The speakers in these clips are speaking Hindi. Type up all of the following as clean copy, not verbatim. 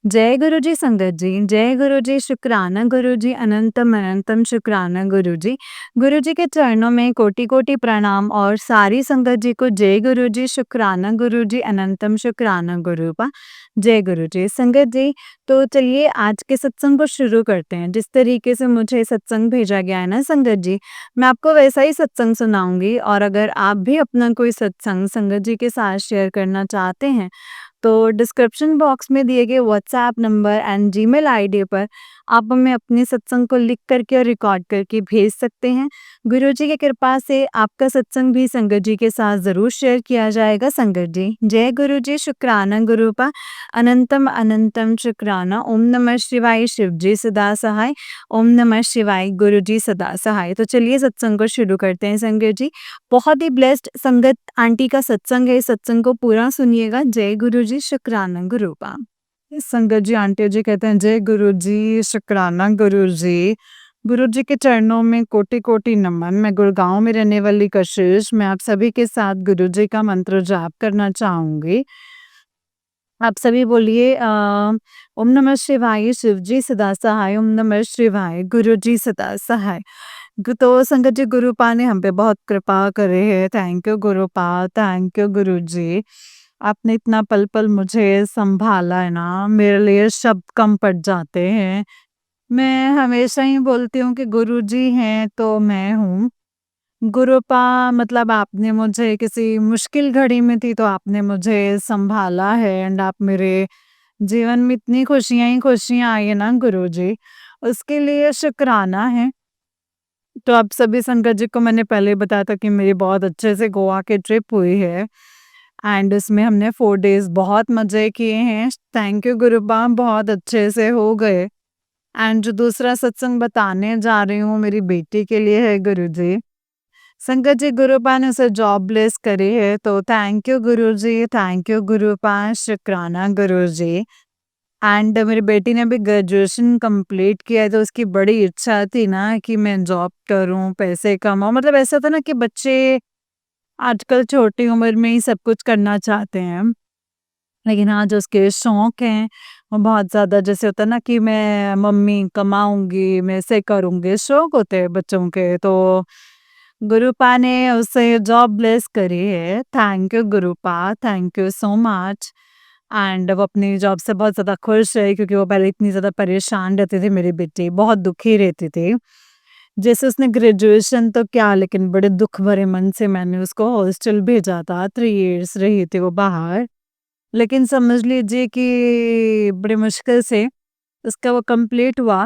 जय गुरु जी संगत जी, जय गुरु जी शुक्राना गुरु जी अनंतम अनंतम शुक्राना गुरु जी। गुरु जी के चरणों में कोटि-कोटि प्रणाम और सारी संगत जी को जय गुरु जी शुक्राना गुरु जी अनंतम शुक्राना गुरुपा। जय गुरु जी। संगत जी, तो चलिए आज के सत्संग को शुरू करते हैं। जिस तरीके से मुझे सत्संग भेजा गया है ना संगत जी, मैं आपको वैसा ही सत्संग सुनाऊँगी और अगर आप भी अपना कोई सत्संग संगत जी के साथ शेयर करना चाहते हैं, तो डिस्क्रिप्शन बॉक्स में दिए गए WhatsApp number and Gmail ID पर आप हमें अपने सत्संग को लिख करके और रिकॉर्ड करके भेज सकते हैं। गुरु जी की कृपा से आपका सत्संग भी संगत जी के साथ ज़रूर शेयर किया जाएगा संगत जी। जय गुरु जी शुक्राना गुरुपा अनंतम अनंतम शुक्राना। ओम नमः शिवाय शिव जी सदा सहाय। ओम नमः शिवाय गुरु जी सदा सहाय। तो चलिए सत्संग को शुरू करते हैं संगत जी। बहुत ही ब्लेस्ड संगत आंटी का सत्संग है, इस सत्संग को पूरा सुनिएगा। जय गुरु जी शुक्राना गुरुपा। संगत जी आंटी जी कहते हैं जय गुरु जी शुक्राना गुरु जी। गुरु जी के चरणों में कोटि कोटि नमन। मैं गुड़गांव में रहने वाली कशिश, मैं आप सभी के साथ गुरु जी का मंत्र जाप करना चाहूंगी। आप सभी बोलिए ओम नमः शिवाय शिव जी सदा सहाय। ओम नमः शिवाय गुरु जी सदा सहाय। तो संगत जी गुरुपा ने हम पे बहुत कृपा करे है। थैंक यू गुरुपा, थैंक यू गुरु जी। आपने इतना पल पल मुझे संभाला है ना, मेरे लिए शब्द कम पड़ जाते हैं। मैं हमेशा ही बोलती हूँ कि गुरु जी हैं तो मैं हूँ। गुरुपा मतलब आपने मुझे किसी मुश्किल घड़ी में थी तो आपने मुझे संभाला है एंड आप मेरे जीवन में इतनी खुशियां ही खुशियां आई है ना गुरु जी, उसके लिए शुक्राना है। तो आप सभी संगत जी को मैंने पहले बताया था कि मेरी बहुत अच्छे से गोवा की ट्रिप हुई है एंड इसमें हमने 4 डेज बहुत मजे किए हैं। थैंक यू गुरुबा, बहुत अच्छे से हो गए। एंड जो दूसरा सत्संग बताने जा रही हूँ मेरी बेटी के लिए है गुरु जी। संगत जी गुरुपा ने उसे जॉब ब्लेस करी है, तो thank you Guru ji, thank you गुरुपा, शुक्राना गुरु जी। एंड मेरी बेटी ने अभी ग्रेजुएशन कंप्लीट किया है, तो उसकी बड़ी इच्छा थी ना कि मैं जॉब करूं, पैसे कमाऊं। मतलब ऐसा था ना कि बच्चे आजकल छोटी उम्र में ही सब कुछ करना चाहते हैं, लेकिन हाँ जो उसके शौक हैं वो बहुत ज़्यादा, जैसे होता है ना कि मैं मम्मी कमाऊंगी, मैं ऐसे करूंगी, शौक होते हैं बच्चों के। तो गुरुपा ने उसे जॉब ब्लेस करी है। थैंक यू गुरुपा, thank you so much. And वो अपनी जॉब से बहुत ज़्यादा खुश है, क्योंकि वो पहले इतनी ज़्यादा परेशान रहती थी मेरी बेटी, बहुत दुखी रहती थी। जैसे उसने ग्रेजुएशन तो किया, लेकिन बड़े दुख भरे मन से मैंने उसको हॉस्टल भेजा था, 3 इयर्स रही थी वो बाहर। लेकिन समझ लीजिए कि बड़ी मुश्किल से उसका वो कंप्लीट हुआ।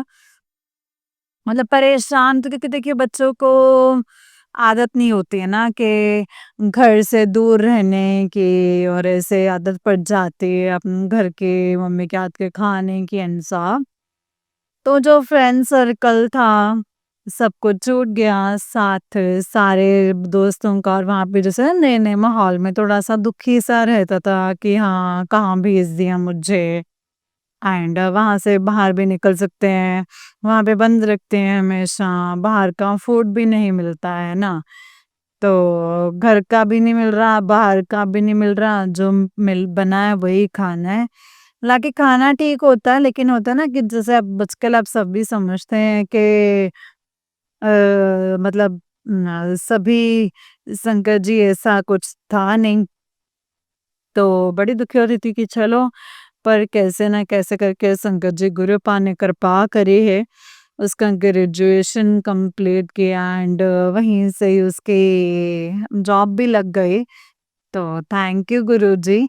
मतलब परेशान तो, क्योंकि देखिए बच्चों को आदत नहीं होती है ना कि घर से दूर रहने की, और ऐसे आदत पड़ जाती है अपने घर के मम्मी के हाथ के खाने की एंड सा। तो जो फ्रेंड सर्कल था सब कुछ छूट गया, साथ सारे दोस्तों का। और वहाँ पे जैसे नए नए माहौल में थोड़ा सा दुखी सा रहता था कि हाँ कहाँ भेज दिया मुझे। एंड वहाँ से बाहर भी निकल सकते हैं, वहाँ पे बंद रखते हैं हमेशा, बाहर का फूड भी नहीं मिलता है ना। तो घर का भी नहीं मिल रहा, बाहर का भी नहीं मिल रहा, जो मिल बना है वही खाना है। हालाँकि खाना ठीक होता है, लेकिन होता है ना कि जैसे अब आजकल आप सभी समझते हैं कि मतलब सभी शंकर जी ऐसा कुछ था नहीं। तो बड़ी दुखी होती थी कि चलो, पर कैसे ना कैसे करके शंकर जी गुरुपा ने कृपा करी है। उसका ग्रेजुएशन कंप्लीट किया एंड वहीं से ही उसकी जॉब भी लग गई। तो थैंक यू गुरुजी।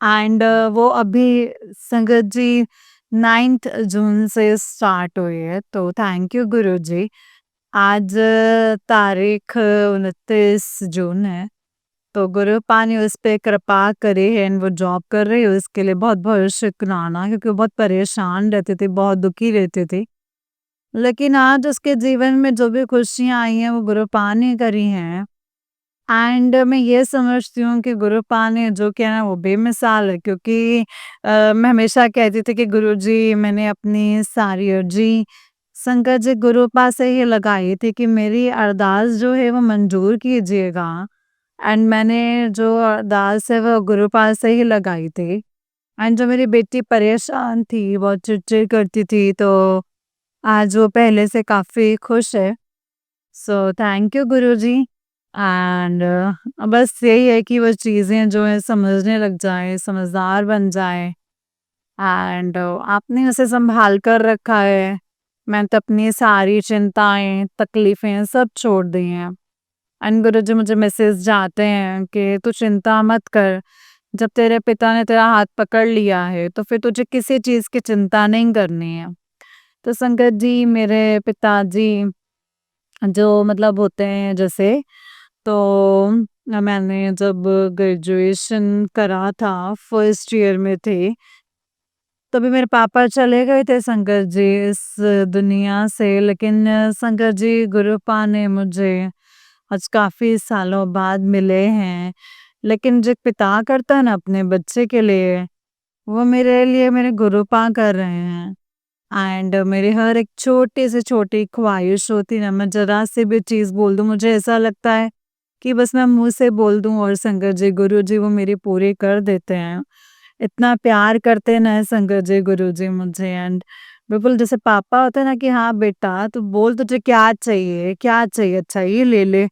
एंड वो अभी संगत जी 9th जून से स्टार्ट हुई है, तो थैंक यू गुरुजी। आज तारीख 29 जून है, तो गुरुपा ने उस पे कृपा करी है एंड वो जॉब कर रही है। उसके लिए बहुत बहुत शुक्राना, क्योंकि वो बहुत परेशान रहती थी, बहुत दुखी रहती थी। लेकिन आज उसके जीवन में जो भी खुशियाँ आई हैं वो गुरुपा ने करी हैं। एंड मैं ये समझती हूँ कि गुरुपा ने जो किया ना वो बेमिसाल है, क्योंकि मैं हमेशा कहती थी कि गुरुजी मैंने अपनी सारी अर्जी शंकर जी गुरुपा से ही लगाई थी कि मेरी अरदास जो है वो मंजूर कीजिएगा। एंड मैंने जो अरदास है वो गुरुपा से ही लगाई थी। एंड जो मेरी बेटी परेशान थी, बहुत चिड़चिड़ करती थी, तो आज वो पहले से काफ़ी खुश है। So thank you Guruji. And बस यही है कि वो चीज़ें जो है समझने लग जाए, समझदार बन जाए। एंड आपने उसे सँभाल कर रखा है। मैं तो अपनी सारी चिंताएँ, तकलीफ़ें सब छोड़ दी हैं। एंड गुरुजी मुझे मैसेज जाते हैं कि तू चिंता मत कर, जब तेरे पिता ने तेरा हाथ पकड़ लिया है, तो फिर तुझे किसी चीज़ की चिंता नहीं करनी है। तो संगत जी, मेरे पिताजी जो मतलब होते हैं जैसे, तो मैंने जब ग्रेजुएशन करा था, फर्स्ट ईयर में थे, तभी मेरे पापा चले गए थे संगत जी इस दुनिया से। लेकिन संगत जी, गुरुपा ने मुझे आज काफ़ी सालों बाद मिले हैं। लेकिन जो पिता करता है ना अपने बच्चे के लिए, वो मेरे लिए मेरे गुरुपा कर रहे हैं। एंड मेरी हर एक छोटी से छोटी ख्वाहिश होती है ना, मैं ज़रा सी भी चीज़ बोल दूँ, मुझे ऐसा लगता है कि बस मैं मुँह से बोल दूँ और शंकर जी, गुरु जी वो मेरी पूरी कर देते हैं। इतना प्यार करते हैं ना शंकर जी, गुरु जी मुझे। एंड बिल्कुल जैसे पापा होते हैं ना कि हाँ बेटा तू बोल, तुझे क्या चाहिए? क्या चाहिए? अच्छा ये ले ले।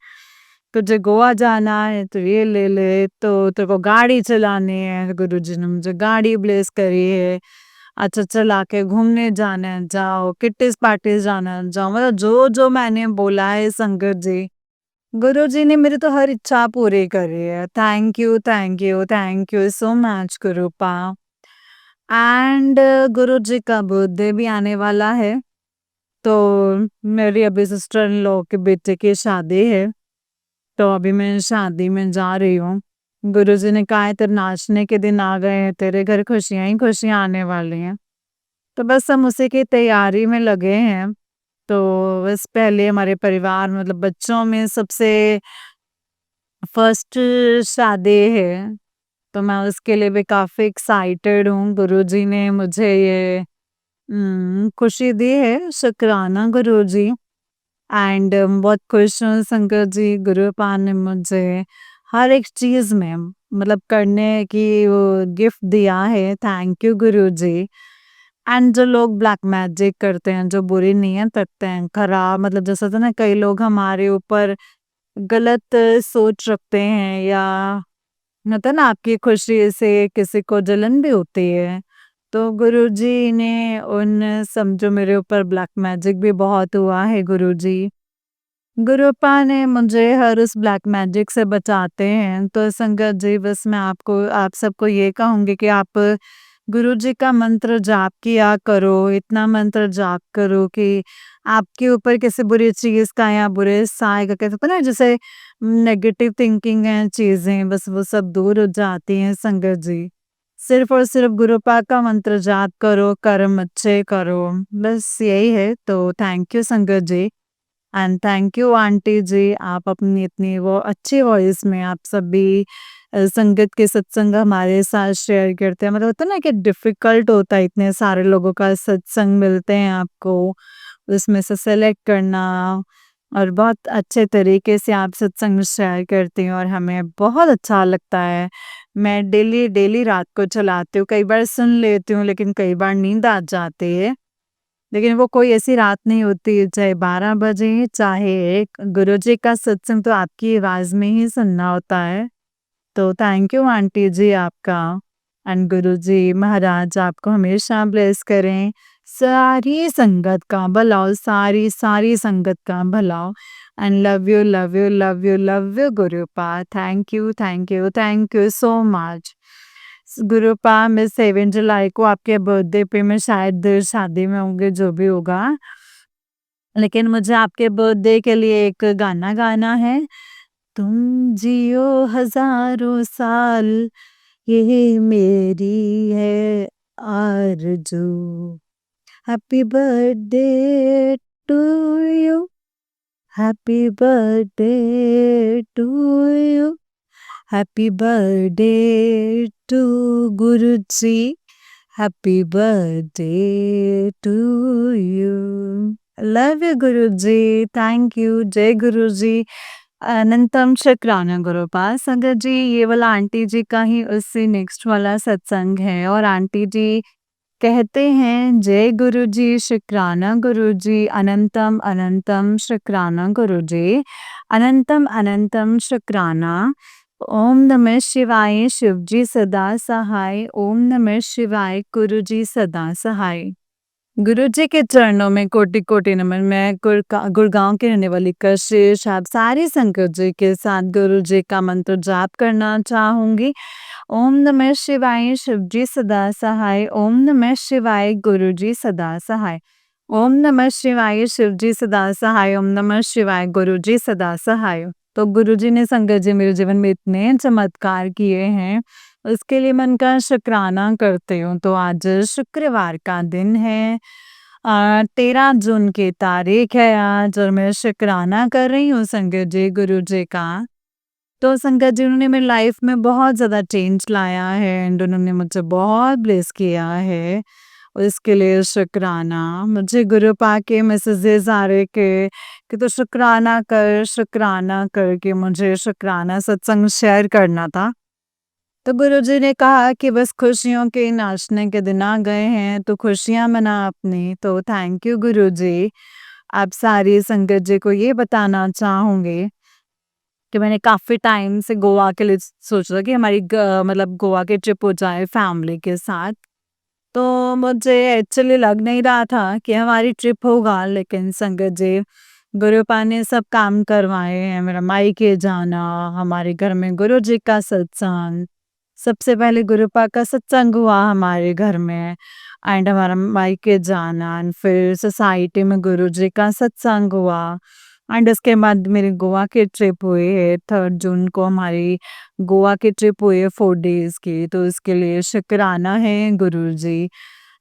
तुझे गोवा जाना है तो ये ले ले, तो तेरे को गाड़ी चलानी है, गुरुजी ने मुझे गाड़ी ब्लेस करी है। अच्छा चला के घूमने जाना है, जाओ, किट्टीज पार्टीज जाना है, जाओ, मतलब जो जो मैंने बोला है संगत जी, गुरुजी ने मेरी तो हर इच्छा पूरी करी है। Thank you, thank you, thank you so much गुरुपा। एंड गुरुजी का बर्थडे भी आने वाला है, तो मेरी अभी सिस्टर इन लॉ के बेटे की शादी है, तो अभी मैं शादी में जा रही हूँ। गुरुजी ने कहा है तेरे नाचने के दिन आ गए हैं, तेरे घर खुशियाँ ही खुशियाँ आने वाली हैं। तो बस हम उसी की तैयारी में लगे हैं। तो बस पहले हमारे परिवार मतलब बच्चों में सबसे फर्स्ट शादी है, तो मैं उसके लिए भी काफ़ी एक्साइटेड हूँ। गुरुजी ने मुझे ये खुशी दी है, शुक्राना गुरुजी। एंड बहुत खुश हूँ शंकर जी, गुरुपा ने मुझे हर एक चीज़ में मतलब करने की वो गिफ्ट दिया है। Thank you Guruji. एंड जो लोग ब्लैक मैजिक करते हैं, जो बुरी नीयत रखते हैं, खराब मतलब जैसा होता है ना, कई लोग हमारे ऊपर गलत सोच रखते हैं, या होता है ना आपकी खुशी से किसी को जलन भी होती है। तो गुरुजी ने उन समझो मेरे ऊपर ब्लैक मैजिक भी बहुत हुआ है गुरुजी। गुरुपा ने मुझे हर उस ब्लैक मैजिक से बचाते हैं। तो संगत जी, बस मैं आपको आप सबको ये कहूँगी कि आप गुरुजी का मंत्र जाप किया करो, इतना मंत्र जाप करो कि आपके ऊपर किसी बुरी चीज़ का या बुरे साए का कहते हैं ना, जैसे नेगेटिव थिंकिंग है चीज़ें, बस वो सब दूर हो जाती हैं संगत जी। सिर्फ़ और सिर्फ़ गुरुपा का मंत्र जाप करो, कर्म अच्छे करो, बस यही है। तो थैंक यू संगत जी। एंड थैंक यू आंटी जी, आप अपनी इतनी वो अच्छी वॉइस में आप सभी संगत के सत्संग हमारे साथ शेयर करते हैं। मतलब होता है ना कि डिफ़िकल्ट होता है, इतने सारे लोगों का सत्संग मिलते हैं आपको, उसमें से सेलेक्ट करना, और बहुत अच्छे तरीके से आप सत्संग शेयर करती हैं और हमें बहुत अच्छा लगता है। मैं डेली रात को चलाती हूँ, कई बार सुन लेती हूँ, लेकिन कई बार नींद आ जाती है। लेकिन वो कोई ऐसी रात नहीं होती, चाहे 12 बजे, चाहे 1, गुरुजी का सत्संग तो आपकी आवाज़ में ही सुनना होता है। तो थैंक यू आंटी जी आपका। एंड गुरुजी महाराज आपको हमेशा ब्लेस करें। सारी संगत का भला हो, सारी संगत का भला हो। And love you, love you, love you, love you गुरुपा। Thank you, thank you, thank you so much. गुरुपा, मैं 7 जुलाई को आपके बर्थडे पे मैं शायद शादी में होंगे, जो भी होगा। लेकिन मुझे आपके बर्थडे के लिए एक गाना गाना है। तुम जियो हज़ारों साल, ये मेरी है आरज़ू। Happy birthday to you, happy birthday to you, happy birthday to Guruji, happy birthday to you. Love you Guruji, thank you, जय गुरुजी। अनंतम शुक्राना गुरुपाल संगत जी, ये वाला आंटी जी का ही उससे नेक्स्ट वाला सत्संग है और आंटी जी कहते हैं, जय गुरु जी, शुक्राना गुरु जी, अनंतम अनंतम शुक्राना गुरु जी, अनंतम अनंतम शुक्राना। ओम नमः शिवाय, शिव जी सदा सहाय, ओम नमः शिवाय, गुरु जी सदा सहाय। गुरु जी के चरणों में कोटि कोटि नमन। मैं गुड़गांव की रहने वाली कशिश आप सारी संगत जी के साथ गुरु जी का मंत्र जाप करना चाहूंगी। ओम नमः शिवाय, शिव जी सदा सहाय, ओम नमः शिवाय, गुरु जी सदा सहाय, ओम नमः शिवाय, शिव जी सदा सहाय, ओम नमः शिवाय, गुरु जी सदा सहाय। तो गुरु जी ने संगत जी मेरे जीवन में इतने चमत्कार किए हैं, उसके लिए मैं उनका शुक्राना करती हूँ। तो आज शुक्रवार का दिन है, 13 जून की तारीख है आज, और मैं शुक्राना कर रही हूँ संगत जी गुरु जी का। तो संगत जी उन्होंने मेरी लाइफ में बहुत ज़्यादा चेंज लाया है एंड उन्होंने मुझे बहुत ब्लेस किया है, उसके लिए शुक्राना। मुझे गुरु पाके मैसेजेस आ रहे कि तो शुक्राना करके मुझे शुक्राना सत्संग शेयर करना था। तो गुरुजी ने कहा कि बस खुशियों के नाचने के दिन आ गए हैं तो खुशियां मना अपनी। तो थैंक यू गुरुजी। आप सारी संगत जी को ये बताना चाहूंगी कि मैंने काफ़ी टाइम से गोवा के लिए सोचा कि हमारी मतलब गोवा की ट्रिप हो जाए फैमिली के साथ। तो मुझे एक्चुअली लग नहीं रहा था कि हमारी ट्रिप होगा, लेकिन संगत जी गुरुपा ने सब काम करवाए हैं। मेरा मायके जाना, हमारे घर में गुरु जी का सत्संग, सबसे पहले गुरुपा का सत्संग हुआ हमारे घर में एंड हमारा मायके जाना एंड फिर सोसाइटी में गुरु जी का सत्संग हुआ एंड उसके बाद मेरी गोवा की ट्रिप हुई है। 3 जून को हमारी गोवा की ट्रिप हुई है 4 डेज़ की, तो उसके लिए शुक्राना है गुरु जी।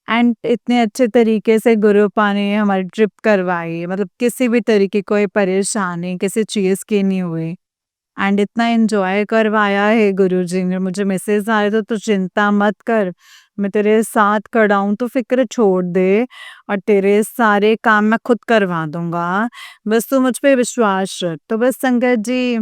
एंड इतने अच्छे तरीके से गुरुपा ने हमारी ट्रिप करवाई, मतलब किसी भी तरीके कोई परेशानी किसी चीज़ की नहीं हुई एंड इतना एन्जॉय करवाया है गुरुजी ने। मुझे मैसेज आए तो चिंता मत कर, मैं तेरे साथ खड़ा हूँ, तो फ़िक्र छोड़ दे और तेरे सारे काम मैं खुद करवा दूँगा। बस तू मुझ पे विश्वास रख। तो बस संगत जी,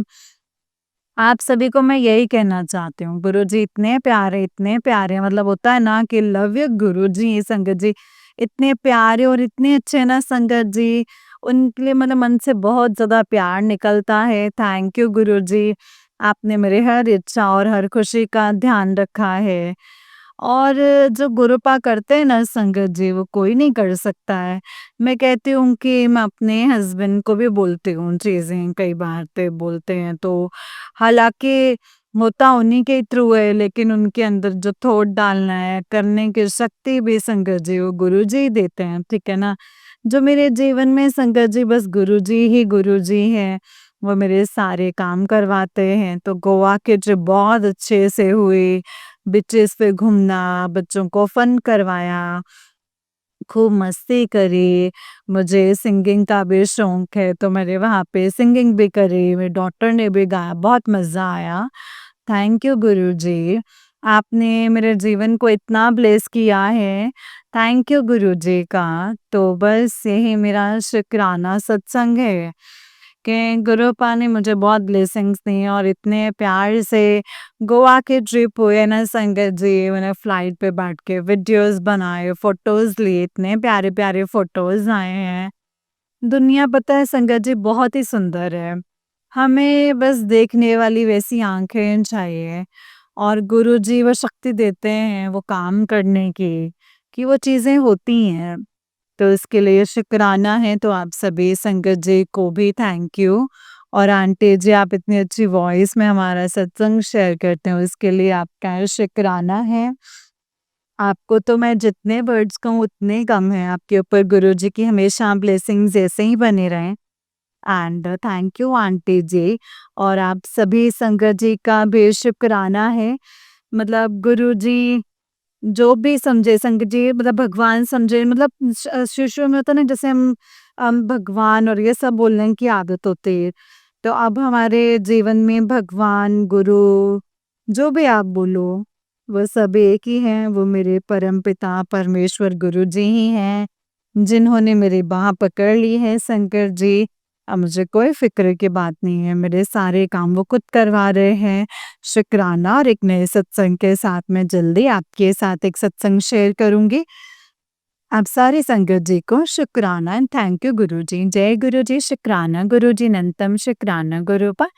आप सभी को मैं यही कहना चाहती हूँ, गुरुजी इतने प्यारे मतलब होता है ना कि लव यू गुरुजी। संगत जी इतने प्यारे और इतने अच्छे ना संगत जी, उनके लिए मतलब मन से बहुत ज़्यादा प्यार निकलता है। थैंक यू गुरुजी, आपने मेरे हर इच्छा और हर खुशी का ध्यान रखा है। और जो गुरुपा करते हैं ना संगत जी, वो कोई नहीं कर सकता है। मैं कहती हूँ कि मैं अपने हस्बैंड को भी बोलती हूँ चीज़ें, कई बार ते बोलते हैं तो हालाँकि होता उन्हीं के थ्रू है, लेकिन उनके अंदर जो थॉट डालना है, करने की शक्ति भी संगत जी वो गुरुजी ही देते हैं, ठीक है ना? जो मेरे जीवन में संगत जी बस गुरुजी हैं, वो मेरे सारे काम करवाते हैं। तो गोवा की ट्रिप बहुत अच्छे से हुई, बीचेस पे घूमना, बच्चों को फन करवाया, खूब मस्ती करी। मुझे सिंगिंग का भी शौक है तो मैंने वहाँ पे सिंगिंग भी करी, मेरी डॉटर ने भी गाया, बहुत मज़ा आया। थैंक यू गुरुजी, आपने मेरे जीवन को इतना ब्लेस किया है। थैंक यू गुरुजी का। तो बस यही मेरा शुक्राना सत्संग है कि गुरुपा ने मुझे बहुत ब्लेसिंग्स दी और इतने प्यार से गोवा की ट्रिप हुई है ना संगत जी, मैंने फ्लाइट पे बैठ के वीडियोस बनाए, फोटोज लिए, इतने प्यारे प्यारे फोटोज आए हैं। दुनिया पता है संगत जी बहुत ही सुंदर है, हमें बस देखने वाली वैसी आंखें चाहिए और गुरुजी वो शक्ति देते हैं वो काम करने की, कि वो चीज़ें होती हैं। तो इसके लिए शुक्राना है। तो आप सभी संगत जी को भी थैंक यू, और आंटी जी आप इतनी अच्छी वॉइस में हमारा सत्संग शेयर करते हो, इसके लिए आपका शुक्राना है। आपको तो मैं जितने वर्ड्स कहूँ उतने कम है, आपके ऊपर गुरुजी की हमेशा ब्लेसिंग्स ऐसे ही बने रहें। एंड थैंक यू आंटी जी, और आप सभी संगत जी का भी शुक्राना है। मतलब गुरुजी जो भी समझे संगत जी, मतलब भगवान समझे, मतलब शुरू में होता है ना जैसे हम भगवान और ये सब बोलने की आदत होती है, तो अब हमारे जीवन में भगवान गुरु जो भी आप बोलो वो सब एक ही हैं, वो मेरे परम पिता परमेश्वर गुरु जी ही हैं जिन्होंने मेरी बाह पकड़ ली है संकर जी। अब मुझे कोई फ़िक्र की बात नहीं है, मेरे सारे काम वो खुद करवा रहे हैं। शुक्राना और एक नए सत्संग के साथ मैं जल्दी आपके साथ एक सत्संग शेयर करूँगी। आप सारी संगत जी को शुक्राना एंड थैंक यू गुरुजी। जय गुरुजी, शुक्राना गुरुजी, अनंतम शुक्राना गुरुपा।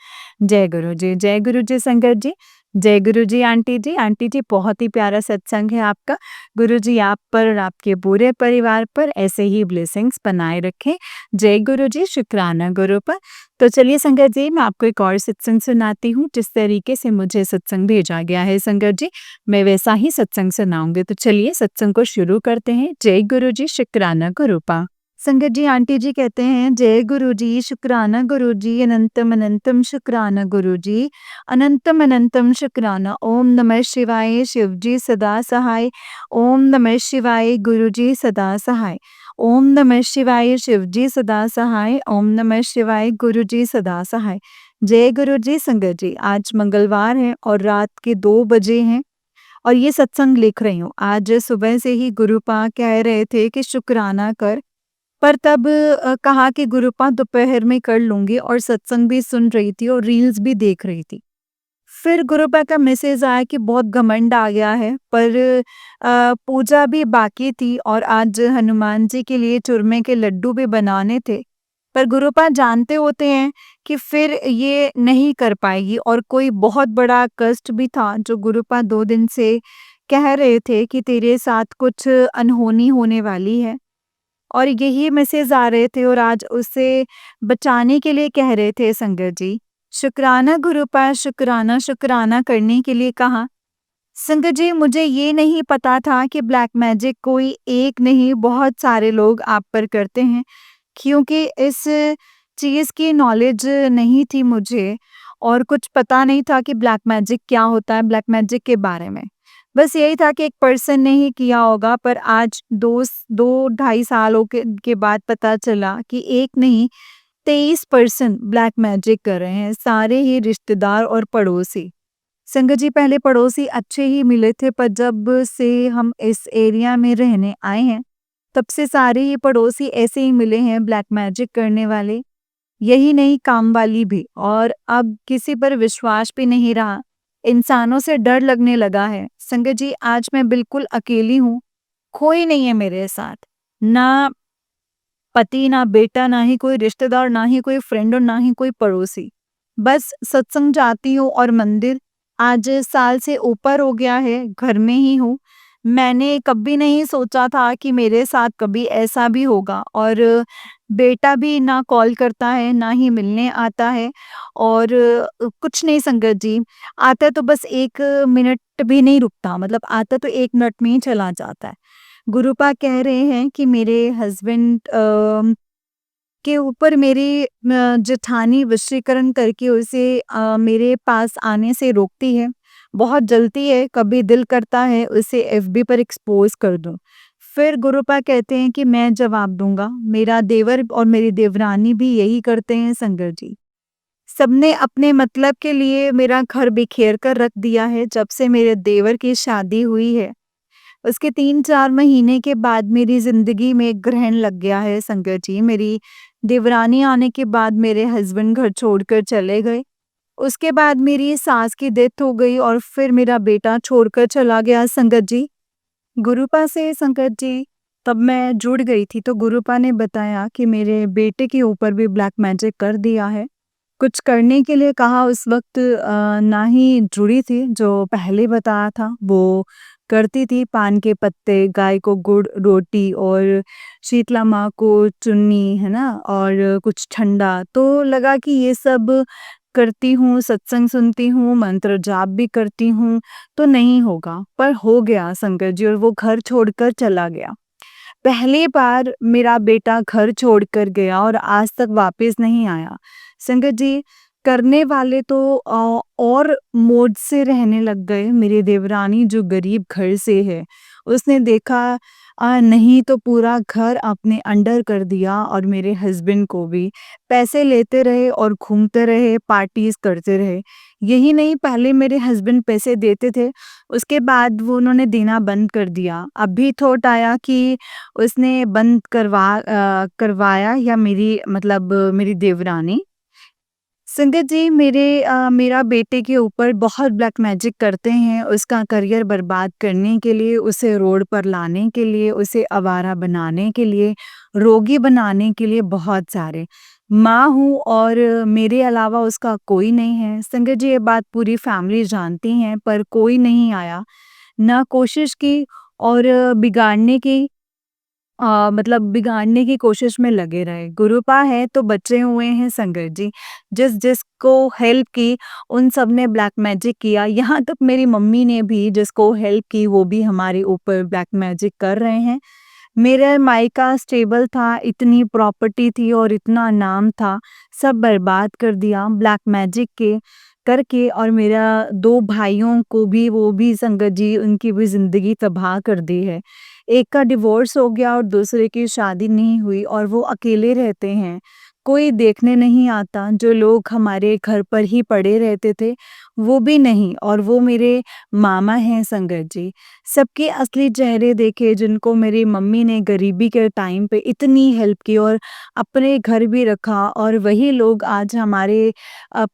जय गुरुजी संगत जी। जय गुरुजी आंटी जी। आंटी जी बहुत ही प्यारा सत्संग है आपका। गुरुजी आप पर और आपके पूरे परिवार पर ऐसे ही ब्लेसिंग्स बनाए रखें। जय गुरुजी, शुक्राना गुरुपा। तो चलिए संगत जी, मैं आपको एक और सत्संग सुनाती हूँ। जिस तरीके से मुझे सत्संग भेजा गया है संगत जी, मैं वैसा ही सत्संग सुनाऊंगी। तो चलिए सत्संग को शुरू करते हैं। जय गुरु जी, शुक्राना गुरुपा। संगत जी आंटी जी कहते हैं, जय गुरु जी, शुक्राना गुरु जी, अनंतम अनंतम शुक्राना गुरु जी, अनंतम अनंतम शुक्राना। ओम नमः शिवाय, शिव जी सदा सहाय। ओम नमः शिवाय, गुरु जी सदा सहाय। ओम नमः शिवाय, शिव जी सदा सहाय। ओम नमः शिवाय, गुरु जी सदा सहाय। जय गुरु जी संगत जी, आज मंगलवार है और रात के 2 बजे हैं और ये सत्संग लिख रही हूँ। आज सुबह से ही गुरुपा कह रहे थे कि शुक्राना कर, पर तब कहा कि गुरुपा दोपहर में कर लूँगी और सत्संग भी सुन रही थी और रील्स भी देख रही थी। फिर गुरुपा का मैसेज आया कि बहुत घमंड आ गया है, पर पूजा भी बाकी थी और आज हनुमान जी के लिए चूरमे के लड्डू भी बनाने थे। पर गुरुपा जानते होते हैं कि फिर ये नहीं कर पाएगी और कोई बहुत बड़ा कष्ट भी था जो गुरुपा 2 दिन से कह रहे थे कि तेरे साथ कुछ अनहोनी होने वाली है और यही मैसेज आ रहे थे और आज उसे बचाने के लिए कह रहे थे संगत जी। शुक्राना गुरुपा, शुक्राना शुक्राना करने के लिए कहा। संगत जी मुझे ये नहीं पता था कि ब्लैक मैजिक कोई एक नहीं बहुत सारे लोग आप पर करते हैं, क्योंकि इस चीज़ की नॉलेज नहीं थी मुझे और कुछ पता नहीं था कि ब्लैक मैजिक क्या होता है, ब्लैक मैजिक के बारे में। बस यही था कि एक पर्सन ने ही किया होगा, पर आज 2 ढाई सालों के बाद पता चला कि एक नहीं 23 पर्सन ब्लैक मैजिक कर रहे हैं, सारे ही रिश्तेदार और पड़ोसी। संगत जी पहले पड़ोसी अच्छे ही मिले थे, पर जब से हम इस एरिया में रहने आए हैं तब से सारे ही पड़ोसी ऐसे ही मिले हैं ब्लैक मैजिक करने वाले। यही नहीं काम वाली भी, और अब किसी पर विश्वास भी नहीं रहा, इंसानों से डर लगने लगा है। संगत जी आज मैं बिल्कुल अकेली हूँ, कोई नहीं है मेरे साथ, ना पति ना बेटा ना ही कोई रिश्तेदार ना ही कोई फ्रेंड और ना ही कोई पड़ोसी। बस सत्संग जाती हूँ और मंदिर। आज साल से ऊपर हो गया है, घर में ही हूँ। मैंने कभी नहीं सोचा था कि मेरे साथ कभी ऐसा भी होगा, और बेटा भी ना कॉल करता है ना ही मिलने आता है, और कुछ नहीं संगत जी, आता है तो बस 1 मिनट भी नहीं रुकता, मतलब आता तो 1 मिनट में ही चला जाता है। गुरुपा कह रहे हैं कि मेरे हस्बैंड के ऊपर मेरी जेठानी वशीकरण करके उसे मेरे पास आने से रोकती है। बहुत जलती है, कभी दिल करता है उसे एफबी पर एक्सपोज़ कर दूँ। फिर गुरुपा कहते हैं कि मैं जवाब दूँगा। मेरा देवर और मेरी देवरानी भी यही करते हैं संगत जी। सबने अपने मतलब के लिए मेरा घर बिखेर कर रख दिया है जब से मेरे देवर की शादी हुई है। उसके 3-4 महीने के बाद मेरी ज़िंदगी में ग्रहण लग गया है संगत जी। मेरी देवरानी आने के बाद मेरे हस्बैंड घर छोड़कर चले गए। उसके बाद मेरी सास की डेथ हो गई और फिर मेरा बेटा छोड़कर चला गया संगत जी। गुरुपा से संगत जी तब मैं जुड़ गई थी, तो गुरुपा ने बताया कि मेरे बेटे के ऊपर भी ब्लैक मैजिक कर दिया है। कुछ करने के लिए कहा, उस वक़्त ना ही जुड़ी थी, जो पहले बताया था वो करती थी। पान के पत्ते, गाय को गुड़, रोटी और शीतला माँ को चुन्नी, है ना? और कुछ ठंडा, तो लगा कि ये सब करती हूँ, सत्संग सुनती हूँ, मंत्र जाप भी करती हूँ, तो नहीं होगा, पर हो गया संगत जी, और वो घर छोड़कर चला गया। पहली बार मेरा बेटा घर छोड़कर गया और आज तक वापस नहीं आया। संगत जी करने वाले तो और मौज से रहने लग गए। मेरी देवरानी जो गरीब घर से है, उसने देखा नहीं तो पूरा घर अपने अंडर कर दिया, और मेरे हस्बैंड को भी पैसे लेते रहे और घूमते रहे, पार्टीज करते रहे। यही नहीं, पहले मेरे हस्बैंड पैसे देते थे, उसके बाद वो उन्होंने देना बंद कर दिया। अभी थॉट आया कि उसने बंद करवाया या मेरी मतलब मेरी देवरानी। संगत जी मेरा बेटे के ऊपर बहुत ब्लैक मैजिक करते हैं, उसका करियर बर्बाद करने के लिए, उसे रोड पर लाने के लिए, उसे आवारा बनाने के लिए, रोगी बनाने के लिए बहुत सारे। माँ हूँ और मेरे अलावा उसका कोई नहीं है। संगत जी ये बात पूरी फैमिली जानती हैं पर कोई नहीं आया, ना कोशिश की और मतलब बिगाड़ने की कोशिश में लगे रहे। गुरुपा है तो बचे हुए हैं संगत जी। जिसको हेल्प की उन सब ने ब्लैक मैजिक किया। यहाँ तक मेरी मम्मी ने भी जिसको हेल्प की वो भी हमारे ऊपर ब्लैक मैजिक कर रहे हैं। मेरा मायका स्टेबल था, इतनी प्रॉपर्टी थी और इतना नाम था, सब बर्बाद कर दिया ब्लैक मैजिक के करके और मेरा 2 भाइयों को भी वो भी संगत जी उनकी भी ज़िंदगी तबाह कर दी है। एक का डिवोर्स हो गया और दूसरे की शादी नहीं हुई और वो अकेले रहते हैं। कोई देखने नहीं आता, जो लोग हमारे घर पर ही पड़े रहते थे, वो भी नहीं और वो मेरे मामा हैं संगत जी। सबके असली चेहरे देखे जिनको मेरी मम्मी ने गरीबी के टाइम पे इतनी हेल्प की और अपने घर भी रखा और वही लोग आज हमारे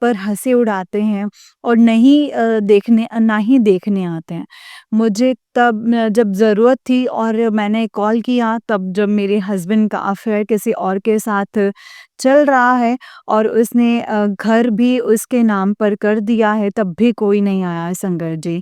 पर हँसी उड़ाते हैं और ना ही देखने आते हैं। मुझे तब जब ज़रूरत थी और मैंने कॉल किया तब जब मेरे हस्बैंड का अफ़ेयर किसी और के साथ चल रहा है और उसने घर भी उसके नाम पर कर दिया है तब भी कोई नहीं आया संगत जी।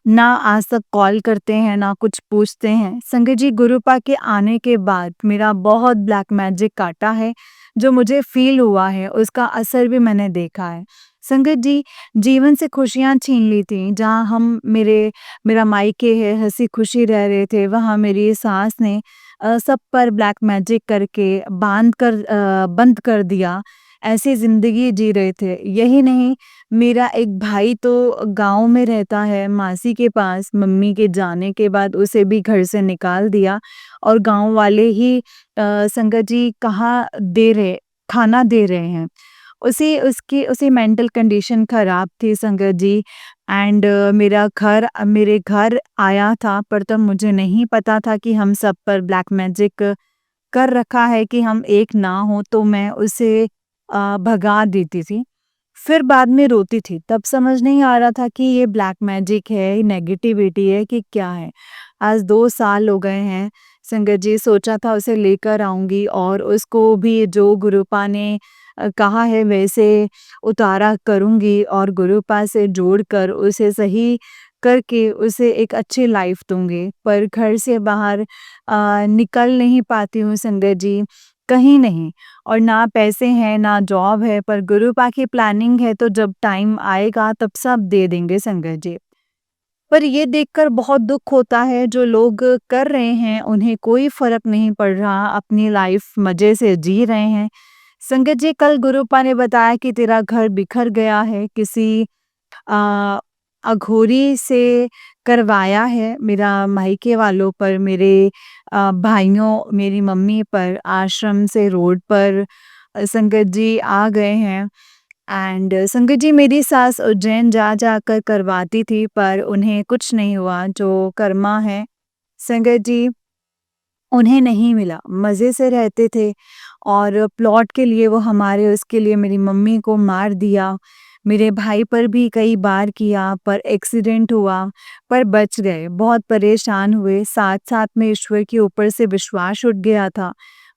ना आज तक कॉल करते हैं, ना कुछ पूछते हैं। संगत जी गुरुपा के आने के बाद मेरा बहुत ब्लैक मैजिक काटा है, जो मुझे फ़ील हुआ है, उसका असर भी मैंने देखा है। संगत जी, जीवन से खुशियाँ छीन ली थी, जहाँ मेरा मायके है, हँसी-खुशी रह रहे थे, वहाँ मेरी सास ने सब पर ब्लैक मैजिक करके बंद कर दिया। ऐसी ज़िंदगी जी रहे थे। यही नहीं, मेरा एक भाई तो गाँव में रहता है मासी के पास, मम्मी के जाने के बाद उसे भी घर से निकाल दिया और गाँव वाले ही संगत जी खाना दे रहे हैं। उसी मेंटल कंडीशन खराब थी संगत जी एंड मेरे घर आया था पर तब मुझे नहीं पता था कि हम सब पर ब्लैक मैजिक कर रखा है कि हम एक ना हो तो मैं उसे भगा देती थी। फिर बाद में रोती थी, तब समझ नहीं आ रहा था कि ये ब्लैक मैजिक है, नेगेटिविटी है कि क्या है। आज 2 साल हो गए हैं, संगत जी सोचा था उसे लेकर आऊँगी और उसको भी जो गुरुपा ने कहा है वैसे उतारा करूँगी और गुरुपा से जोड़कर उसे सही करके उसे एक अच्छी लाइफ़ दूँगी। पर घर से बाहर निकल नहीं पाती हूँ संगत जी, कहीं नहीं। और ना पैसे हैं, ना जॉब है, पर गुरुपा की प्लानिंग है तो जब टाइम आएगा तब सब दे देंगे संगत जी। पर ये देखकर बहुत दुःख होता है जो लोग कर रहे हैं उन्हें कोई फ़र्क नहीं पड़ रहा, अपनी लाइफ़ मज़े से जी रहे हैं। संगत जी कल गुरुपा ने बताया कि तेरा घर बिखर गया है, किसी अ, अघोरी से करवाया है मेरा मायके वालों पर, मेरे भाइयों, मेरी मम्मी पर, आश्रम से रोड पर संगत जी आ गए हैं एंड संगत जी मेरी सास उज्जैन जा-जाकर करवाती थी पर उन्हें कुछ नहीं हुआ, जो कर्मा है संगत जी उन्हें नहीं मिला, मज़े से रहते थे और प्लॉट के लिए वो हमारे उसके लिए मेरी मम्मी को मार दिया। मेरे भाई पर भी कई बार किया पर एक्सीडेंट हुआ, पर बच गए। बहुत परेशान हुए, साथ-साथ में ईश्वर के ऊपर से विश्वास उठ गया था।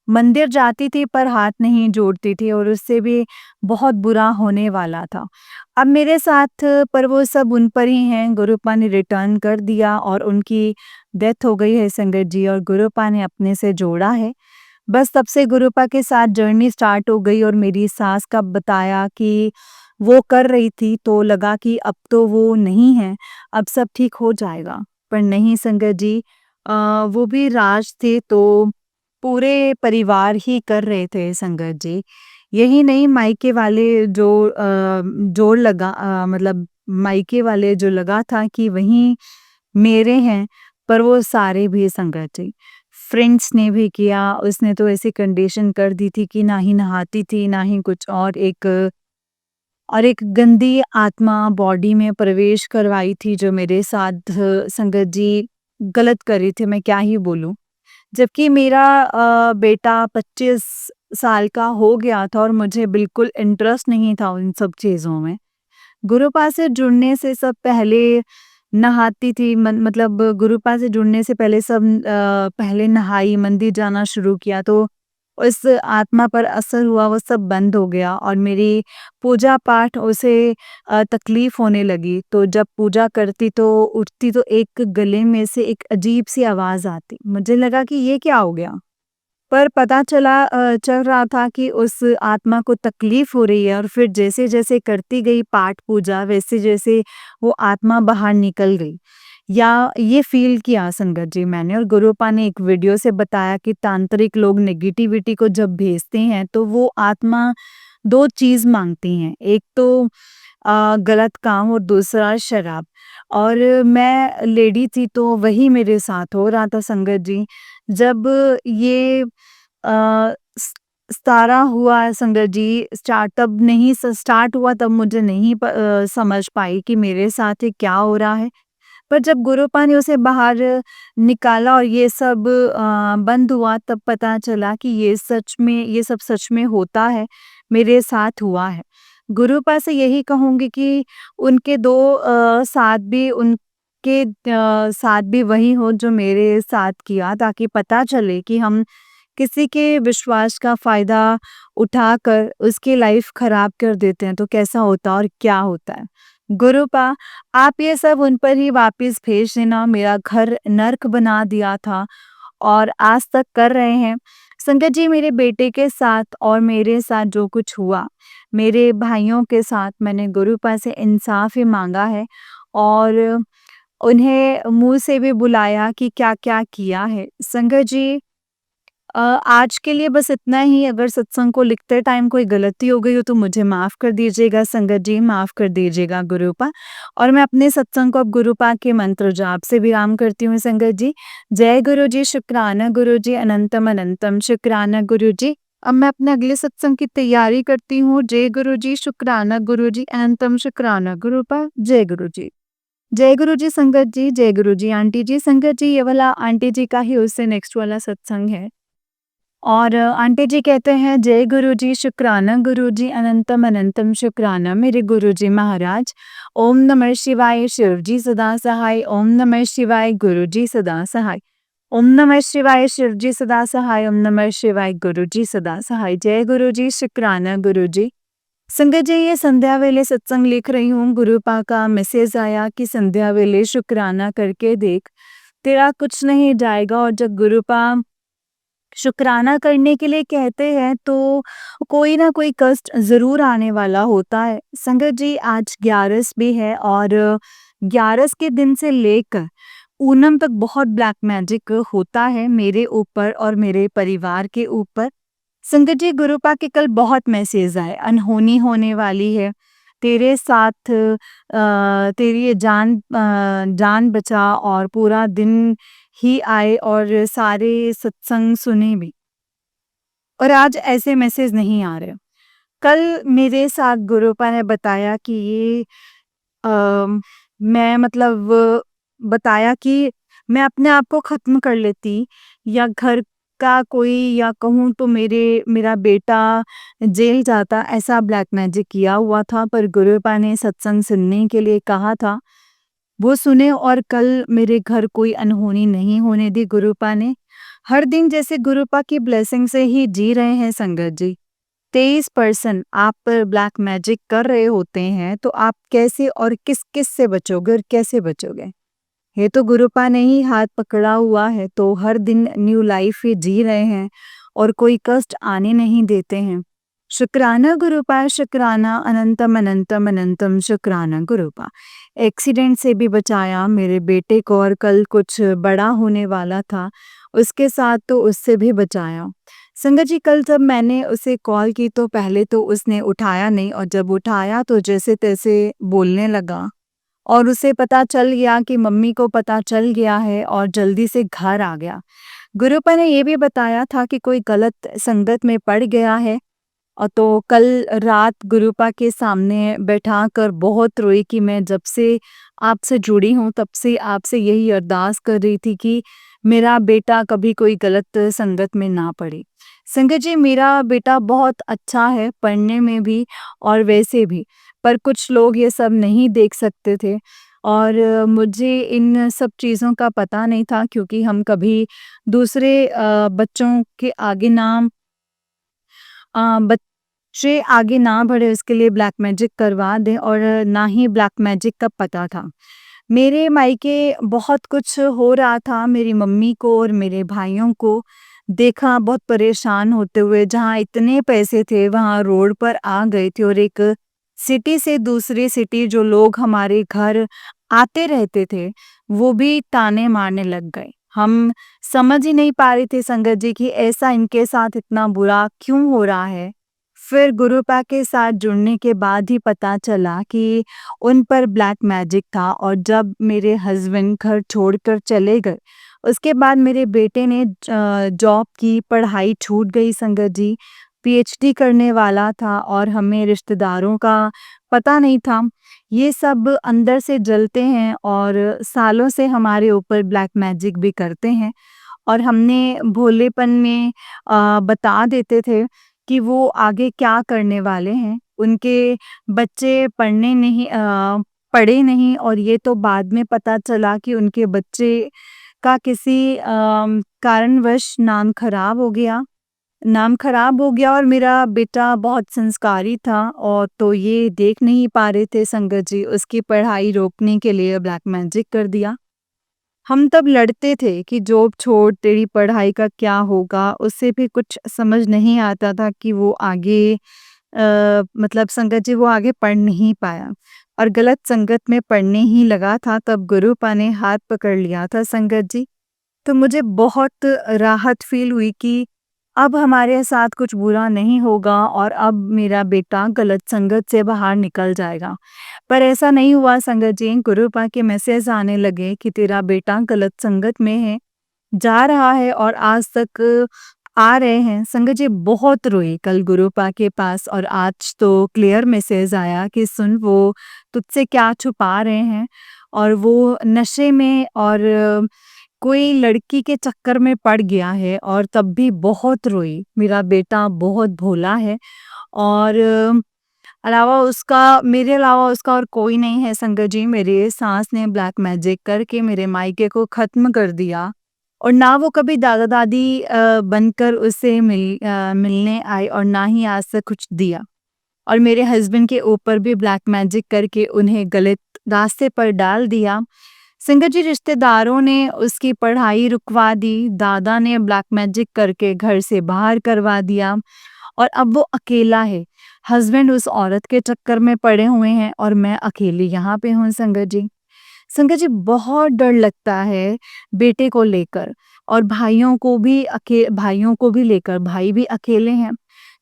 मंदिर जाती थी पर हाथ नहीं जोड़ती थी और उससे भी बहुत बुरा होने वाला था। अब मेरे साथ पर वो सब उन पर ही हैं, गुरुपा ने रिटर्न कर दिया और उनकी डेथ हो गई है संगत जी और गुरुपा ने अपने से जोड़ा है। बस तब से गुरुपा के साथ जर्नी स्टार्ट हो गई और मेरी सास का बताया कि वो कर रही थी तो लगा कि अब तो वो नहीं है, अब सब ठीक हो जाएगा। पर नहीं संगत जी वो भी राज थे तो पूरे परिवार ही कर रहे थे संगत जी। यही नहीं मायके वाले मतलब मायके वाले जो लगा था कि वहीं मेरे हैं, पर वो सारे भी संगत जी। फ्रेंड्स ने भी किया, उसने तो ऐसी कंडीशन कर दी थी कि ना ही नहाती थी, ना ही कुछ और एक गंदी आत्मा बॉडी में प्रवेश करवाई थी जो मेरे साथ संगत जी गलत कर रही थी, मैं क्या ही बोलूँ। जबकि मेरा बेटा 25 साल का हो गया था और मुझे बिल्कुल इंटरेस्ट नहीं था उन सब चीज़ों में। गुरुपा से जुड़ने से सब पहले नहाती थी मतलब गुरुपा से जुड़ने से पहले सब पहले नहाई, मंदिर जाना शुरू किया तो उस आत्मा पर असर हुआ, वो सब बंद हो गया और मेरी पूजा-पाठ उसे तकलीफ़ होने लगी। तो जब पूजा करती तो उठती तो एक गले में से एक अजीब-सी आवाज़ आती। मुझे लगा कि ये क्या हो गया? पर पता चल रहा था कि उस आत्मा को तकलीफ हो रही है और फिर जैसे-जैसे करती गई पाठ पूजा वैसे-जैसे वो आत्मा बाहर निकल गई। या ये फ़ील किया संगत जी मैंने और गुरुपा ने एक वीडियो से बताया कि तांत्रिक लोग नेगेटिविटी को जब भेजते हैं तो वो आत्मा 2 चीज़ माँगती हैं। एक तो गलत काम और दूसरा शराब। और मैं लेडी थी तो वही मेरे साथ हो रहा था संगत जी। जब ये अ, स सारा हुआ संगत जी स्टार्ट हुआ तब मुझे नहीं समझ पाई कि मेरे साथ ये क्या हो रहा है। पर जब गुरुपा ने उसे बाहर निकाला और ये सब बंद हुआ तब पता चला कि ये सब सच में होता है, मेरे साथ हुआ है। गुरुपा से यही कहूँगी कि उनके 2 साथ भी वही हो जो मेरे साथ किया ताकि पता चले कि हम किसी के विश्वास का फ़ायदा उठाकर उसकी लाइफ़ ख़राब कर देते हैं तो कैसा होता है और क्या होता है। गुरुपा, आप ये सब उन पर ही वापस भेज देना, मेरा घर नर्क बना दिया था और आज तक कर रहे हैं। संगत जी मेरे बेटे के साथ और मेरे साथ जो कुछ हुआ, मेरे भाइयों के साथ मैंने गुरुपा से इंसाफ़ ही माँगा है और उन्हें मुँह से भी बुलाया कि क्या-क्या किया है। संगत जी आज के लिए बस इतना ही। अगर सत्संग को लिखते टाइम कोई गलती हो गई हो तो मुझे माफ़ कर दीजिएगा संगत जी, माफ़ कर दीजिएगा गुरुपा। और मैं अपने सत्संग को अब गुरुपा के मंत्र जाप से विराम करती हूँ संगत जी। जय गुरु जी, शुक्राना गुरु जी, अनंतम अनंतम शुक्राना गुरु जी। अब मैं अपने अगले सत्संग की तैयारी करती हूँ। जय गुरु जी, शुक्राना गुरु जी, अनंतम शुक्राना गुरुपा। जय गुरु जी। जय गुरु जी संगत जी, जय गुरु जी आंटी जी। संगत जी ये वाला आंटी जी का ही उससे नेक्स्ट वाला सत्संग है। और आंटी जी कहते हैं जय गुरु जी, शुक्राना गुरु जी, अनंतम अनंतम शुक्राना मेरे गुरु जी महाराज। ओम नमः शिवाय, शिव जी सदा सहाय। ओम नमः शिवाय, गुरु जी सदा सहाय। ओम नमः शिवाय, शिव जी सदा सहाय। ओम नमः शिवाय, गुरु जी सदा सहाय। जय गुरु जी, शुक्राना गुरु जी। संगत जी ये संध्या वेले सत्संग लिख रही हूँ। गुरुपा का मैसेज आया कि संध्या वेले शुक्राना करके देख, तेरा कुछ नहीं जाएगा। और जब गुरुपा शुक्राना करने के लिए कहते हैं तो कोई ना कोई कष्ट ज़रूर आने वाला होता है। संगत जी आज 11 भी है और 11 के दिन से लेकर पूनम तक बहुत ब्लैक मैजिक होता है मेरे ऊपर और मेरे परिवार के ऊपर। संगत जी गुरुपा के कल बहुत मैसेज आए, अनहोनी होने वाली है। तेरे साथ तेरी ये जान बचा और पूरा दिन ही आए और सारे सत्संग सुने भी। और आज ऐसे मैसेज नहीं आ रहे। कल मेरे साथ गुरुपा ने बताया कि ये मैं मतलब बताया कि मैं अपने आप को ख़त्म कर लेती या घर का कोई या कहूँ तो मेरा बेटा जेल जाता, ऐसा ब्लैक मैजिक किया हुआ था। पर गुरुपा ने सत्संग सुनने के लिए कहा था, वो सुने और कल मेरे घर कोई अनहोनी नहीं होने दी गुरुपा ने। हर दिन जैसे गुरुपा की ब्लेसिंग से ही जी रहे हैं संगत जी। 23% आप पर ब्लैक मैजिक कर रहे होते हैं तो आप कैसे और किस-किस से बचोगे और कैसे बचोगे? ये तो गुरुपा ने ही हाथ पकड़ा हुआ है तो हर दिन न्यू लाइफ ही जी रहे हैं और कोई कष्ट आने नहीं देते हैं। शुक्राना गुरुपा, शुक्राना अनंतम अनंतम अनंतम शुक्राना गुरुपा। एक्सीडेंट से भी बचाया मेरे बेटे को और कल कुछ बड़ा होने वाला था, उसके साथ तो उससे भी बचाया। संगत जी कल जब मैंने उसे कॉल की तो पहले तो उसने उठाया नहीं और जब उठाया तो जैसे-तैसे बोलने लगा और उसे पता चल गया कि मम्मी को पता चल गया है और जल्दी से घर आ गया। गुरुपा ने ये भी बताया था कि कोई गलत संगत में पड़ गया है और तो कल रात गुरुपा के सामने बैठाकर बहुत रोई कि मैं जब से आपसे जुड़ी हूँ तब से आपसे यही अरदास कर रही थी कि मेरा बेटा कभी कोई गलत संगत में ना पड़े। संगत जी, मेरा बेटा बहुत अच्छा है पढ़ने में भी और वैसे भी, पर कुछ लोग ये सब नहीं देख सकते थे और मुझे इन सब चीज़ों का पता नहीं था क्योंकि हम कभी दूसरे बच्चों के आगे ना बच्चे आगे ना बढ़े उसके लिए ब्लैक मैजिक करवा दें और ना ही ब्लैक मैजिक का पता था। मेरे मायके बहुत कुछ हो रहा था, मेरी मम्मी को और मेरे भाइयों को देखा बहुत परेशान होते हुए, जहाँ इतने पैसे थे वहाँ रोड पर आ गए थे और एक सिटी से दूसरी सिटी जो लोग हमारे घर आते रहते थे, वो भी ताने मारने लग गए। हम समझ ही नहीं पा रहे थे संगत जी कि ऐसा इनके साथ इतना बुरा क्यों हो रहा है। फिर गुरुपा के साथ जुड़ने के बाद ही पता चला कि उन पर ब्लैक मैजिक था और जब मेरे हस्बैंड घर छोड़कर चले गए, उसके बाद मेरे बेटे ने जॉब की, पढ़ाई छूट गई संगत जी। पीएचडी करने वाला था और हमें रिश्तेदारों का पता नहीं था। ये सब अंदर से जलते हैं और सालों से हमारे ऊपर ब्लैक मैजिक भी करते हैं और हमने भोलेपन में बता देते थे कि वो आगे क्या करने वाले हैं। उनके बच्चे पढ़े नहीं और ये तो बाद में पता चला कि उनके बच्चे का किसी कारणवश नाम खराब हो गया और मेरा बेटा बहुत संस्कारी था और तो ये देख नहीं पा रहे थे संगत जी, उसकी पढ़ाई रोकने के लिए ब्लैक मैजिक कर दिया। हम तब लड़ते थे कि जॉब छोड़, तेरी पढ़ाई का क्या होगा? उससे भी कुछ समझ नहीं आता था कि वो आगे मतलब संगत जी वो आगे पढ़ नहीं पाया और गलत संगत में पढ़ने ही लगा था, तब गुरुपा ने हाथ पकड़ लिया था संगत जी। तो मुझे बहुत राहत फ़ील हुई कि अब हमारे साथ कुछ बुरा नहीं होगा और अब मेरा बेटा गलत संगत से बाहर निकल जाएगा। पर ऐसा नहीं हुआ संगत जी, गुरुपा के मैसेज आने लगे कि तेरा बेटा गलत संगत में है, जा रहा है और आज तक आ रहे हैं। संगत जी बहुत रोई कल गुरुपा के पास और आज तो क्लियर मैसेज आया कि सुन वो तुझसे क्या छुपा रहे हैं और वो नशे में और कोई लड़की के चक्कर में पड़ गया है और तब भी बहुत रोई। मेरा बेटा बहुत भोला है और मेरे अलावा उसका और कोई नहीं है संगत जी। मेरे सास ने ब्लैक मैजिक करके मेरे मायके को खत्म कर दिया और ना वो कभी दादा-दादी बनकर उससे मिलने आए और ना ही आज तक कुछ दिया और मेरे हस्बैंड के ऊपर भी ब्लैक मैजिक करके उन्हें गलत रास्ते पर डाल दिया। संगत जी रिश्तेदारों ने उसकी पढ़ाई रुकवा दी, दादा ने ब्लैक मैजिक करके घर से बाहर करवा दिया और अब वो अकेला है। हस्बैंड उस औरत के चक्कर में पड़े हुए हैं और मैं अकेली यहाँ पे हूँ संगत जी। संगत जी बहुत डर लगता है बेटे को लेकर और भाइयों को भी लेकर, भाई भी अकेले हैं,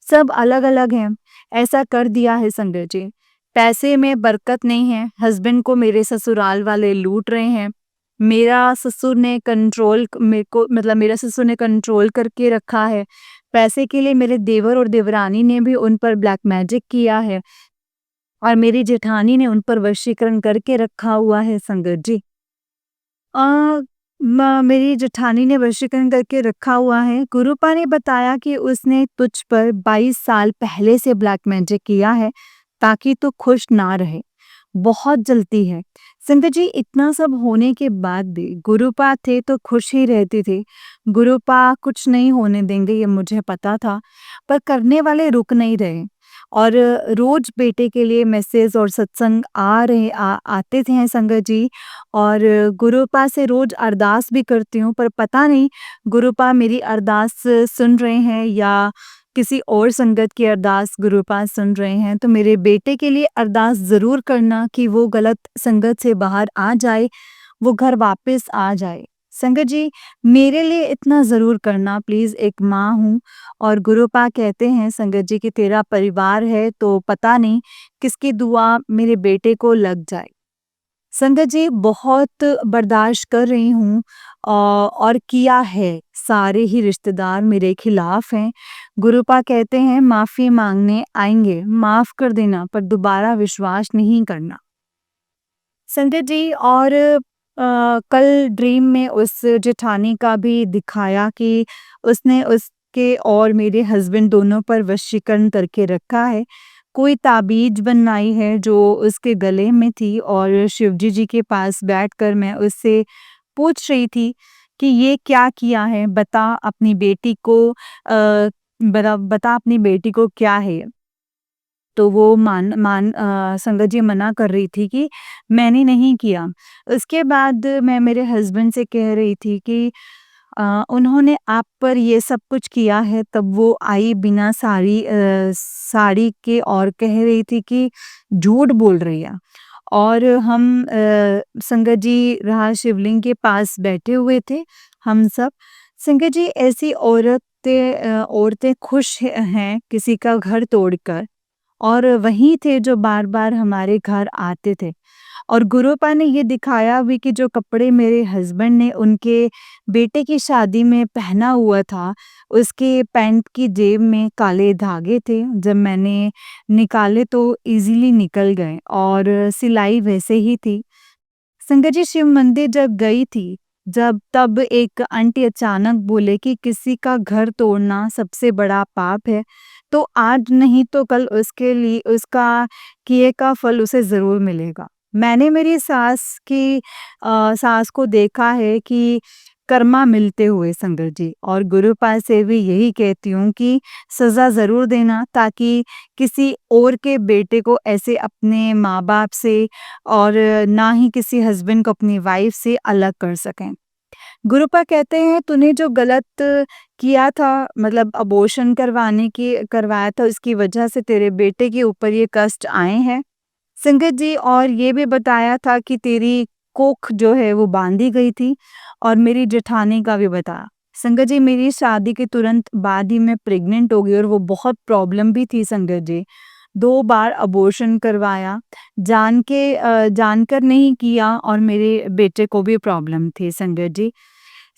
सब अलग-अलग हैं। ऐसा कर दिया है संगत जी। पैसे में बरकत नहीं है, हस्बैंड को मेरे ससुराल वाले लूट रहे हैं। मेरा ससुर ने कंट्रोल करके रखा है। पैसे के लिए मेरे देवर और देवरानी ने भी उन पर ब्लैक मैजिक किया है और मेरी जेठानी ने उन पर वशीकरण करके रखा हुआ है संगत जी। अ, मेरी जेठानी ने वशीकरण करके रखा हुआ है। गुरुपा ने बताया कि उसने तुझ पर 22 साल पहले से ब्लैक मैजिक किया है ताकि तू खुश ना रहे। बहुत जलती है। संगत जी इतना सब होने के बाद भी गुरुपा थे तो खुश ही रहते थे। गुरुपा कुछ नहीं होने देंगे ये मुझे पता था, पर करने वाले रुक नहीं रहे और रोज बेटे के लिए मैसेज और सत्संग आते थे हैं संगत जी और गुरुपा से रोज अरदास भी करती हूँ, पर पता नहीं गुरुपा मेरी अरदास सुन रहे हैं या किसी और संगत की अरदास गुरुपा सुन रहे हैं। तो मेरे बेटे के लिए अरदास ज़रूर करना कि वो गलत संगत से बाहर आ जाए, वो घर वापस आ जाए। संगत जी मेरे लिए इतना ज़रूर करना प्लीज़, एक माँ हूँ और गुरुपा कहते हैं संगत जी कि तेरा परिवार है तो पता नहीं किसकी दुआ मेरे बेटे को लग जाए। संगत जी बहुत बर्दाश्त कर रही हूँ और किया है सारे ही रिश्तेदार मेरे खिलाफ हैं। गुरुपा कहते हैं माफ़ी माँगने आएँगे, माफ़ कर देना पर दोबारा विश्वास नहीं करना। संजय जी और कल ड्रीम में उस जेठानी का भी दिखाया कि उसने उसके और मेरे हस्बैंड दोनों पर वशीकरण करके रखा है। कोई ताबीज़ बनवाई है जो उसके गले में थी और शिवजी जी के पास बैठकर मैं उससे पूछ रही थी कि ये क्या किया है? बता अपनी बेटी को बता अपनी बेटी को क्या है? तो वो संगत जी मना कर रही थी कि मैंने नहीं किया। उसके बाद मैं मेरे हस्बैंड से कह रही थी कि उन्होंने आप पर ये सब कुछ किया है, तब वो आई बिना साड़ी के और कह रही थी कि झूठ बोल रही है। और हम संगत जी राह शिवलिंग के पास बैठे हुए थे, हम सब। संगत जी ऐसी औरतें खुश हैं किसी का घर तोड़कर, और वही थे जो बार-बार हमारे घर आते थे। और गुरुपा ने ये दिखाया भी कि जो कपड़े मेरे हस्बैंड ने उनके बेटे की शादी में पहना हुआ था, उसके पैंट की जेब में काले धागे थे। जब मैंने निकाले तो ईज़िली निकल गए और सिलाई वैसे ही थी। संगत जी शिव मंदिर जब गई थी, जब तब एक आंटी अचानक बोले कि किसी का घर तोड़ना सबसे बड़ा पाप है, तो आज नहीं तो कल उसके लिए उसका किए का फल उसे ज़रूर मिलेगा। मैंने मेरी सास को देखा है कि कर्मा मिलते हुए संगत जी, और गुरुपाल से भी यही कहती हूँ कि सज़ा ज़रूर देना ताकि किसी और के बेटे को ऐसे अपने माँ-बाप से और ना ही किसी हस्बैंड को अपनी वाइफ से अलग कर सकें। गुरुपा कहते हैं तूने जो गलत किया था, मतलब अबॉर्शन करवाया था, उसकी वजह से तेरे बेटे के ऊपर ये कष्ट आए हैं। संगत जी और ये भी बताया था कि तेरी कोख जो है वो बांधी गई थी, और मेरी जेठानी का भी बताया। संगत जी मेरी शादी के तुरंत बाद ही मैं प्रेग्नेंट हो गई और वो बहुत प्रॉब्लम भी थी संगत जी। 2 बार अबॉर्शन करवाया, जानकर नहीं किया, और मेरे बेटे को भी प्रॉब्लम थी संगत जी।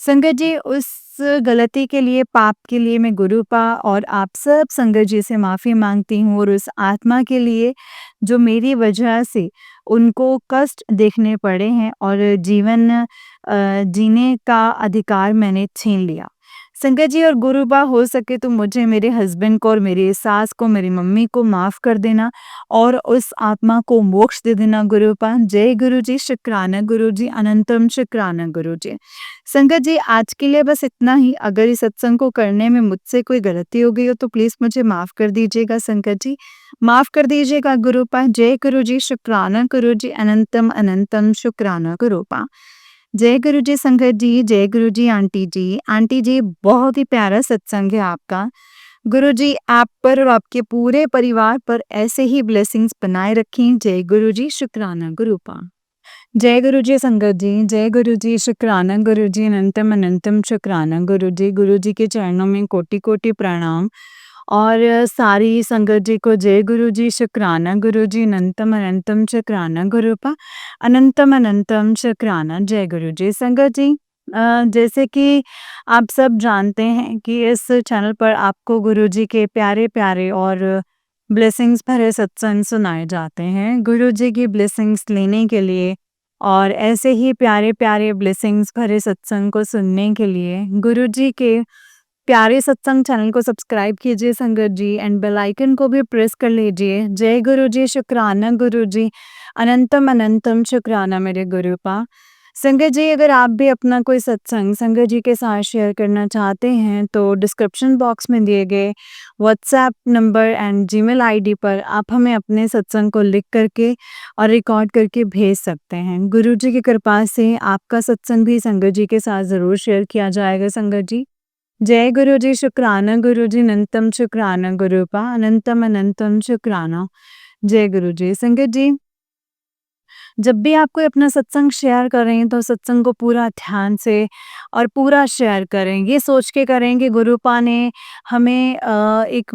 संगत जी उस गलती के लिए, पाप के लिए मैं गुरुपा और आप सब संगत जी से माफ़ी माँगती हूँ, और उस आत्मा के लिए जो मेरी वजह से उनको कष्ट देखने पड़े हैं और जीवन जीने का अधिकार मैंने छीन लिया। संगत जी और गुरुबा हो सके तो मुझे, मेरे हस्बैंड को और मेरी सास को, मेरी मम्मी को माफ़ कर देना और उस आत्मा को मोक्ष दे देना गुरुपा। जय गुरु जी, शुक्राना गुरु जी, अनंतम शुक्राना गुरु जी। संगत जी आज के लिए बस इतना ही। अगर इस सत्संग को करने में मुझसे कोई गलती हो गई हो तो प्लीज़ मुझे माफ़ कर दीजिएगा संगत जी। माफ़ कर दीजिएगा गुरुपा। जय गुरु जी, शुक्राना गुरु जी, अनंतम अनंतम शुक्राना गुरुपा। जय गुरु जी संगत जी, जय गुरु जी आंटी जी। आंटी जी बहुत ही प्यारा सत्संग है आपका। गुरु जी आप पर और आपके पूरे परिवार पर ऐसे ही ब्लेसिंग्स बनाए रखें। जय गुरु जी, शुक्राना गुरुपा। जय गुरु जी संगत जी, जय गुरु जी, शुक्राना गुरु जी, अनंतम अनंतम शुक्राना गुरु जी। गुरु जी के चरणों में कोटि-कोटि प्रणाम, और सारी संगत जी को जय गुरु जी, शुक्राना गुरु जी, अनंतम अनंतम शुक्राना गुरुपा, अनंतम अनंतम शुक्राना। जय गुरु जी संगत जी। जैसे कि आप सब जानते हैं कि इस चैनल पर आपको गुरु जी के प्यारे-प्यारे और ब्लेसिंग्स भरे सत्संग सुनाए जाते हैं। गुरु जी की ब्लेसिंग्स लेने के लिए और ऐसे ही प्यारे-प्यारे ब्लेसिंग्स भरे सत्संग को सुनने के लिए गुरु जी के प्यारे सत्संग चैनल को सब्सक्राइब कीजिए संगत जी, एंड बेल आइकन को भी प्रेस कर लीजिए। जय गुरु जी, शुक्राना गुरु जी, अनंतम अनंतम शुक्राना मेरे गुरुपा। संगत जी अगर आप भी अपना कोई सत्संग संगत जी के साथ शेयर करना चाहते हैं तो डिस्क्रिप्शन बॉक्स में दिए गए WhatsApp number and Gmail ID पर आप हमें अपने सत्संग को लिख करके और रिकॉर्ड करके भेज सकते हैं। गुरु जी की कृपा से आपका सत्संग भी संगत जी के साथ ज़रूर शेयर किया जाएगा संगत जी। जय गुरु जी, शुक्राना गुरु जी, अनंतम शुक्राना गुरुपा, अनंतम अनंतम शुक्राना। जय गुरु जी संगत जी। जब भी आप कोई अपना सत्संग शेयर करें तो सत्संग को पूरा ध्यान से और पूरा शेयर करें। ये सोच के करें कि गुरुपा ने हमें एक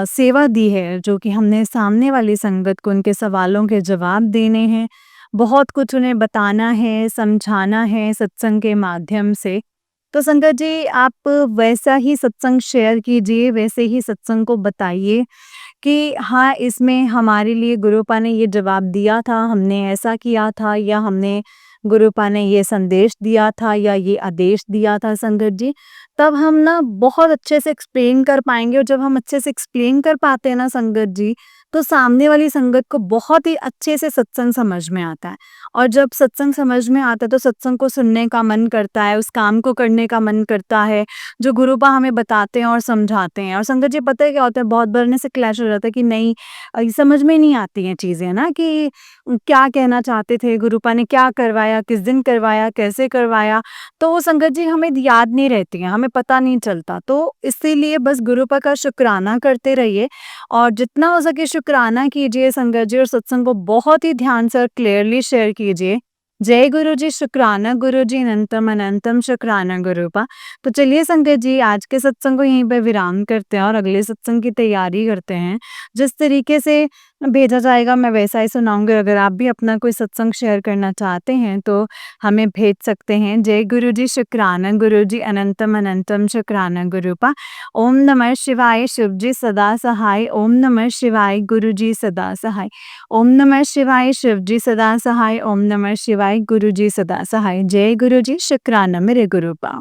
सेवा दी है, जो कि हमने सामने वाली संगत को उनके सवालों के जवाब देने हैं। बहुत कुछ उन्हें बताना है, समझाना है सत्संग के माध्यम से। तो संगत जी आप वैसा ही सत्संग शेयर कीजिए, वैसे ही सत्संग को बताइए कि हाँ, इसमें हमारे लिए गुरुपा ने ये जवाब दिया था, हमने ऐसा किया था या हमने गुरुपा ने ये संदेश दिया था या ये आदेश दिया था संगत जी। तब हम ना बहुत अच्छे से एक्सप्लेन कर पाएँगे और जब हम अच्छे से एक्सप्लेन कर पाते हैं ना संगत जी, तो सामने वाली संगत को बहुत ही अच्छे से सत्संग समझ में आता है। और जब सत्संग समझ में आता है तो सत्संग को सुनने का मन करता है, उस काम को करने का मन करता है, जो गुरुपा हमें बताते हैं और समझाते हैं। और संगत जी पता है क्या होता है, बहुत बार ना से क्लैश हो जाता है कि नहीं ये समझ में नहीं आती हैं चीज़ें ना कि क्या कहना चाहते थे, गुरुपा ने क्या करवाया, किस दिन करवाया, कैसे करवाया, तो वो संगत जी हमें याद नहीं रहती हैं, हमें पता नहीं चलता। तो इसीलिए बस गुरुपा का शुक्राना करते रहिए और जितना हो सके शुक्राना कीजिए संगत जी और सत्संग को बहुत ही ध्यान से और क्लियरली शेयर कीजिए। जय गुरु जी, शुक्राना गुरु जी, अनंतम अनंतम शुक्राना गुरुपा। तो चलिए संगत जी आज के सत्संग को यहीं पे विराम करते हैं और अगले सत्संग की तैयारी करते हैं। जिस तरीके से भेजा जाएगा मैं वैसा ही सुनाऊँगी। अगर आप भी अपना कोई सत्संग शेयर करना चाहते हैं तो हमें भेज सकते हैं। जय गुरु जी, शुक्राना गुरु जी, अनंतम अनंतम शुक्राना गुरुपा। ओम नमः शिवाय, शिव जी सदा सहाय। ओम नमः शिवाय, गुरु जी सदा सहाय। ओम नमः शिवाय, शिव जी सदा सहाय। ओम नमः शिवाय, गुरु जी सदा सहाय। जय गुरु जी, शुक्राना मेरे गुरुपा।